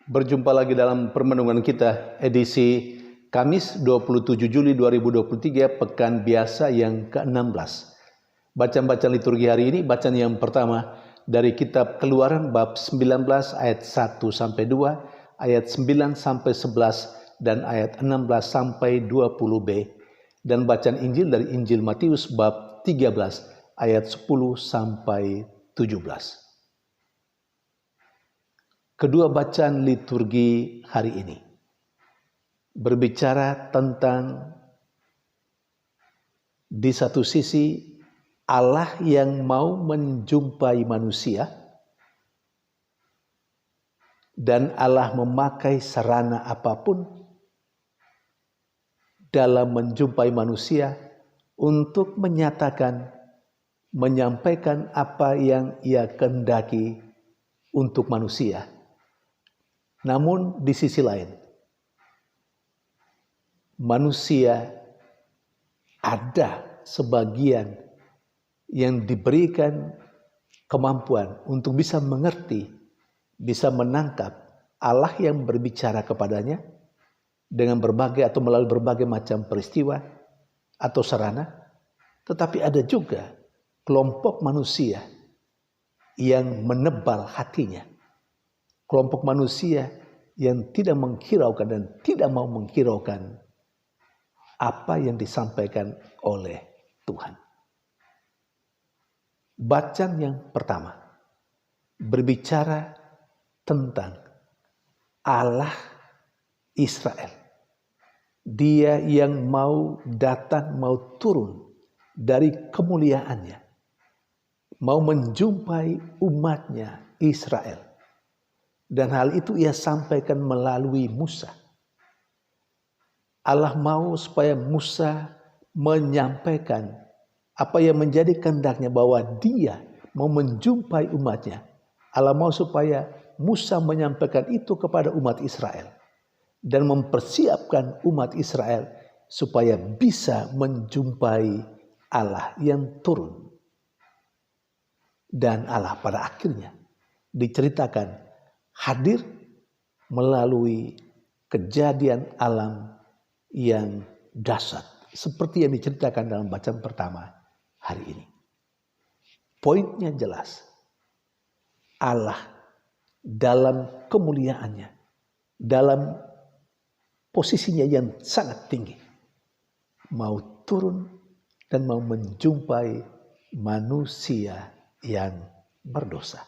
Berjumpa lagi dalam permenungan kita edisi Kamis 27 Juli 2023, pekan biasa yang ke-16. Bacaan-bacaan liturgi hari ini, bacaan yang pertama dari kitab Keluaran bab 19 ayat 1 sampai 2, ayat 9 sampai 11 dan ayat 16 sampai 20b. Dan bacaan Injil dari Injil Matius bab 13 ayat 10 sampai 17. Kedua bacaan liturgi hari ini berbicara tentang di satu sisi Allah yang mau menjumpai manusia dan Allah memakai sarana apapun dalam menjumpai manusia untuk menyatakan, menyampaikan apa yang Ia kehendaki untuk manusia. Namun di sisi lain, manusia ada sebagian yang diberikan kemampuan untuk bisa mengerti, bisa menangkap Allah yang berbicara kepadanya dengan berbagai atau melalui berbagai macam peristiwa atau sarana. Tetapi ada juga kelompok manusia yang menebal hatinya. Kelompok manusia yang tidak menghiraukan dan tidak mau menghiraukan apa yang disampaikan oleh Tuhan. Bacaan yang pertama berbicara tentang Allah Israel. Dia yang mau datang, mau turun dari kemuliaannya, mau menjumpai umatnya Israel. Dan hal itu Ia sampaikan melalui Musa. Allah mau supaya Musa menyampaikan apa yang menjadi kehendaknya, bahwa Dia mau menjumpai umatnya. Allah mau supaya Musa menyampaikan itu kepada umat Israel dan mempersiapkan umat Israel supaya bisa menjumpai Allah yang turun. Dan Allah pada akhirnya diceritakan hadir melalui kejadian alam yang dahsyat seperti yang diceritakan dalam bacaan pertama hari ini. Poinnya jelas. Allah dalam kemuliaannya, dalam posisinya yang sangat tinggi, mau turun dan mau menjumpai manusia yang berdosa.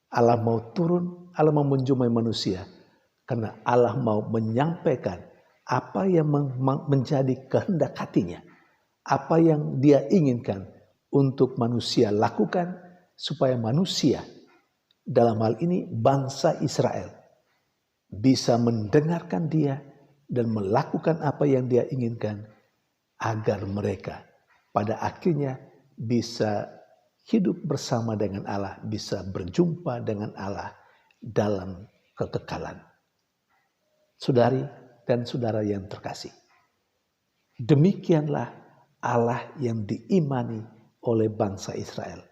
Allah mau turun, Allah mau menjumpai manusia karena Allah mau menyampaikan apa yang menjadi kehendak hatinya, apa yang Dia inginkan untuk manusia lakukan supaya manusia, dalam hal ini bangsa Israel, bisa mendengarkan Dia dan melakukan apa yang Dia inginkan agar mereka pada akhirnya bisa hidup bersama dengan Allah, bisa berjumpa dengan Allah dalam kekekalan. Saudari dan saudara yang terkasih, demikianlah Allah yang diimani oleh bangsa Israel,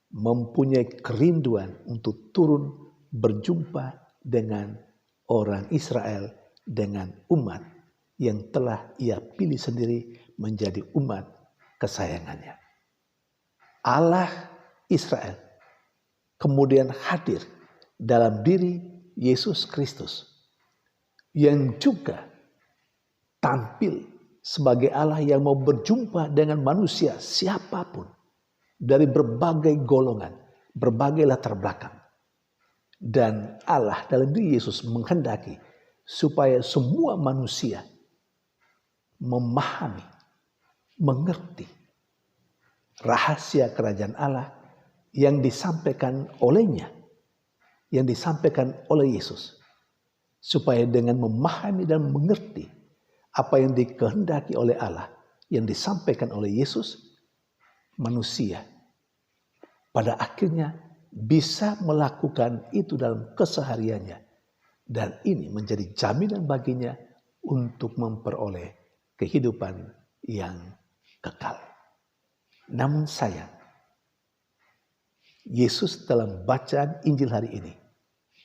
mempunyai kerinduan untuk turun berjumpa dengan orang Israel, dengan umat yang telah Ia pilih sendiri menjadi umat kesayangannya. Allah Israel kemudian hadir dalam diri Yesus Kristus yang juga tampil sebagai Allah yang mau berjumpa dengan manusia siapapun dari berbagai golongan, berbagai latar belakang. Dan Allah dalam diri Yesus menghendaki supaya semua manusia memahami, mengerti rahasia kerajaan Allah yang disampaikan olehnya, yang disampaikan oleh Yesus. Supaya dengan memahami dan mengerti apa yang dikehendaki oleh Allah, yang disampaikan oleh Yesus, manusia pada akhirnya bisa melakukan itu dalam kesehariannya. Dan ini menjadi jaminan baginya untuk memperoleh kehidupan yang kekal. Namun sayang, Yesus dalam bacaan Injil hari ini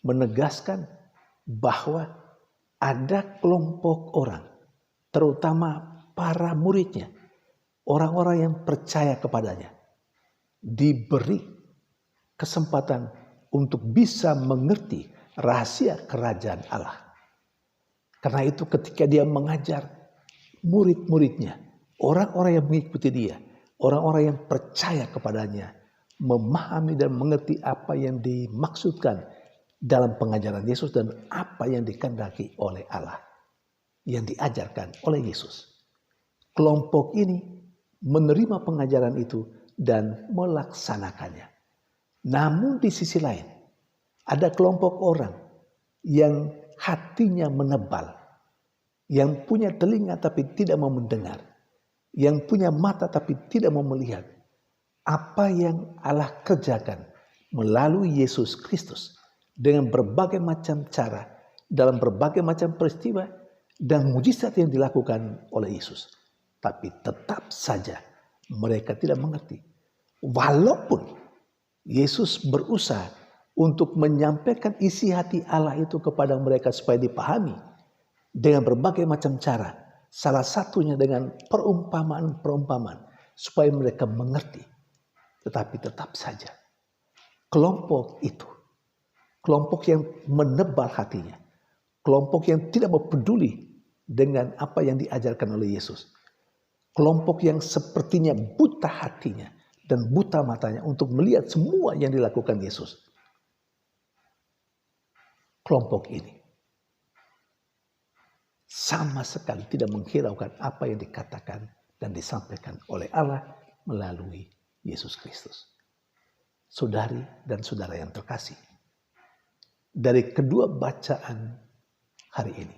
menegaskan bahwa ada kelompok orang, terutama para muridnya, orang-orang yang percaya kepadanya, diberi kesempatan untuk bisa mengerti rahasia kerajaan Allah. Karena itu ketika dia mengajar murid-muridnya, orang-orang yang mengikuti dia, orang-orang yang percaya kepadanya, memahami dan mengerti apa yang dimaksudkan dalam pengajaran Yesus dan apa yang dikehendaki oleh Allah, yang diajarkan oleh Yesus. Kelompok ini menerima pengajaran itu dan melaksanakannya. Namun di sisi lain, ada kelompok orang yang hatinya menebal, yang punya telinga tapi tidak mau mendengar, yang punya mata tapi tidak mau melihat apa yang Allah kerjakan melalui Yesus Kristus dengan berbagai macam cara, dalam berbagai macam peristiwa dan mujizat yang dilakukan oleh Yesus. Tapi tetap saja mereka tidak mengerti. Walaupun Yesus berusaha untuk menyampaikan isi hati Allah itu kepada mereka supaya dipahami dengan berbagai macam cara. Salah satunya dengan perumpamaan-perumpamaan supaya mereka mengerti. Tetapi tetap saja kelompok itu, kelompok yang menebal hatinya, kelompok yang tidak mau peduli dengan apa yang diajarkan oleh Yesus, kelompok yang sepertinya buta hatinya dan buta matanya untuk melihat semua yang dilakukan Yesus. Kelompok ini sama sekali tidak menghiraukan apa yang dikatakan dan disampaikan oleh Allah melalui Yesus Kristus. Saudari dan saudara yang terkasih, dari kedua bacaan hari ini,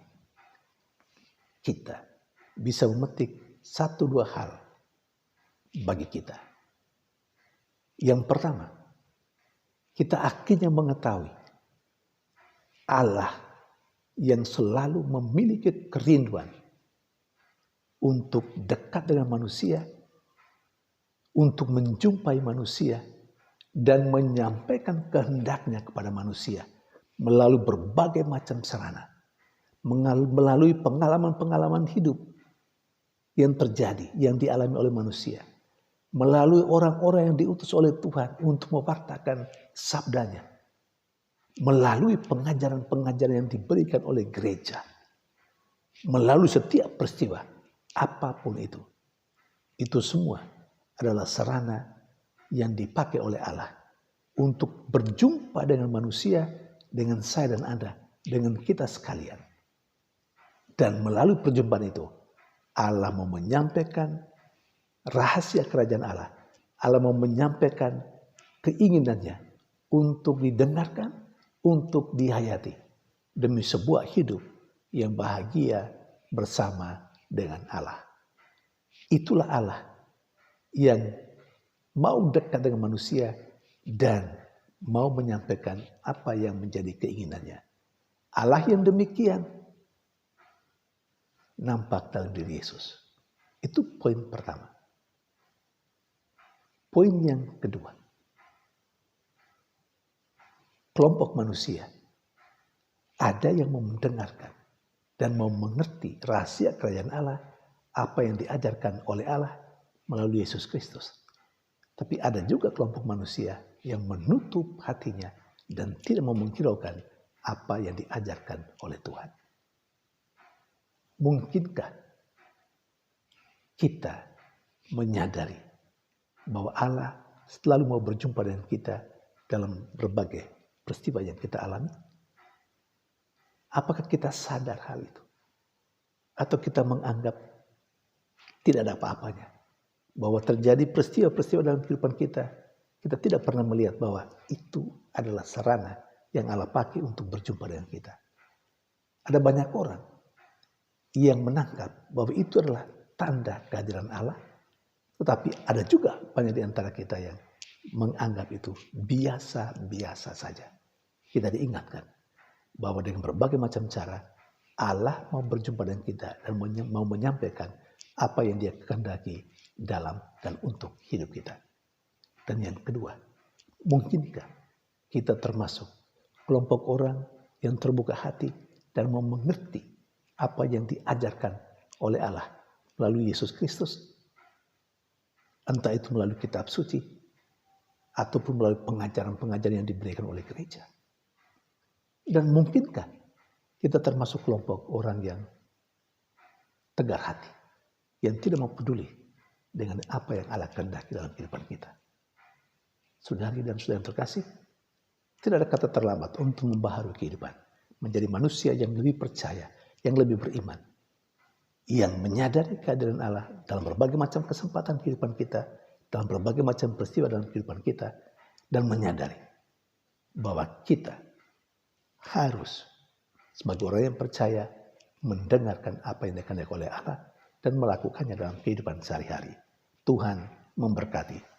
kita bisa memetik satu dua hal bagi kita. Yang pertama, kita akhirnya mengetahui Allah yang selalu memiliki kerinduan untuk dekat dengan manusia, untuk menjumpai manusia dan menyampaikan kehendaknya kepada manusia melalui berbagai macam sarana, melalui pengalaman-pengalaman hidup yang terjadi, yang dialami oleh manusia, melalui orang-orang yang diutus oleh Tuhan untuk mewartakan sabdanya, melalui pengajaran-pengajaran yang diberikan oleh gereja, melalui setiap peristiwa, apapun itu semua adalah sarana yang dipakai oleh Allah untuk berjumpa dengan manusia, dengan saya dan Anda, dengan kita sekalian. Dan melalui perjumpaan itu, Allah mau menyampaikan rahasia kerajaan Allah. Allah mau menyampaikan keinginannya untuk didengarkan, untuk dihayati demi sebuah hidup yang bahagia bersama dengan Allah. Itulah Allah yang mau dekat dengan manusia dan mau menyampaikan apa yang menjadi keinginannya. Allah yang demikian nampak dalam diri Yesus. Itu poin pertama. Poin yang kedua, kelompok manusia ada yang mau mendengarkan dan mau mengerti rahasia kerajaan Allah, apa yang diajarkan oleh Allah melalui Yesus Kristus. Tapi ada juga kelompok manusia yang menutup hatinya dan tidak mau menghiraukan apa yang diajarkan oleh Tuhan. Mungkinkah kita menyadari bahwa Allah selalu mau berjumpa dengan kita dalam berbagai peristiwa yang kita alami? Apakah kita sadar hal itu? Atau kita menganggap tidak ada apa-apanya? Bahwa terjadi peristiwa-peristiwa dalam kehidupan kita, kita tidak pernah melihat bahwa itu adalah sarana yang Allah pakai untuk berjumpa dengan kita. Ada banyak orang yang menangkap bahwa itu adalah tanda kehadiran Allah, tetapi ada juga banyak di antara kita yang menganggap itu biasa-biasa saja. Kita diingatkan bahwa dengan berbagai macam cara Allah mau berjumpa dengan kita dan mau menyampaikan apa yang Dia kehendaki dalam dan untuk hidup kita. Dan yang kedua, mungkinkah kita termasuk kelompok orang yang terbuka hati dan mau mengerti apa yang diajarkan oleh Allah melalui Yesus Kristus. Entah itu melalui kitab suci ataupun melalui pengajaran-pengajaran yang diberikan oleh gereja. Dan mungkinkah kita termasuk kelompok orang yang tegar hati, yang tidak mau peduli dengan apa yang Allah kehendaki dalam kehidupan kita. Saudari dan saudara yang terkasih, tidak ada kata terlambat untuk membaharui kehidupan, menjadi manusia yang lebih percaya, yang lebih beriman, yang menyadari kehadiran Allah dalam berbagai macam kesempatan kehidupan kita, dalam berbagai macam peristiwa dalam kehidupan kita, dan menyadari bahwa kita harus sebagai orang yang percaya mendengarkan apa yang dikehendaki oleh Allah dan melakukannya dalam kehidupan sehari-hari. Tuhan memberkati.